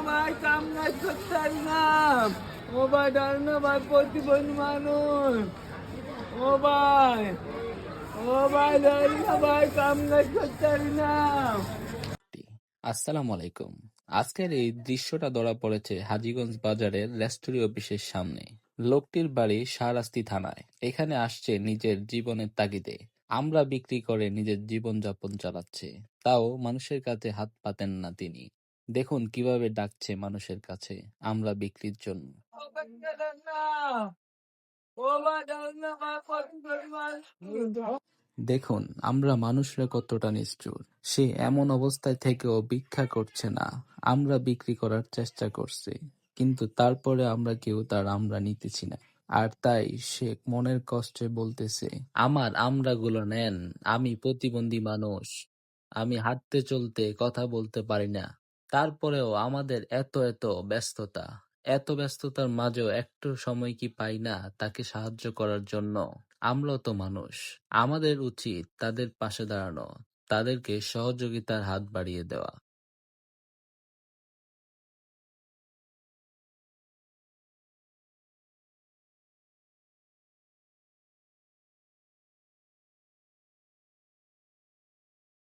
ভাই কাম কাজ করতে পারি না। ও ভাই ধর না ভাই, প্রতিবন্ধী মানুষ। ও ভাই, ও ভাই ধর না ভাই, কাম কাজ করতে পারি না। আসসালামু আলাইকুম। আজকের এই দৃশ্যটা ধরা পড়েছে হাজীগঞ্জ বাজারের রেস্টুরি অফিসের সামনে। লোকটির বাড়ি শাহরাস্তি থানায়। এখানে আসছে নিজের জীবনের তাগিদে। আমরা বিক্রি করে নিজের জীবনযাপন চালাচ্ছে। তাও মানুষের কাছে হাত পাতেন না তিনি। দেখুন কিভাবে ডাকছে মানুষের কাছে আমরা বিক্রির জন্য। ও ভাই ধর না, ও ভাই ধর না ভাই, প্রতিবন্ধী মানুষ। দেখুন আমরা মানুষরা কতটা নিষ্ঠুর। সে এমন অবস্থায় থেকেও ভিক্ষা করছে না, আমরা বিক্রি করার চেষ্টা করছি, কিন্তু তারপরে আমরা কেউ তার আমরা নিতেছি না। আর তাই সে মনের কষ্টে বলতেছে, আমার আমড়াগুলো নেন, আমি প্রতিবন্ধী মানুষ, আমি হাঁটতে চলতে কথা বলতে পারি না। তারপরেও আমাদের এত এত ব্যস্ততা, এত ব্যস্ততার মাঝেও একটু সময় কি পাই না তাকে সাহায্য করার জন্য? আমরাও তো মানুষ, আমাদের উচিত তাদের পাশে দাঁড়ানো, তাদেরকে সহযোগিতার হাত বাড়িয়ে দেওয়া।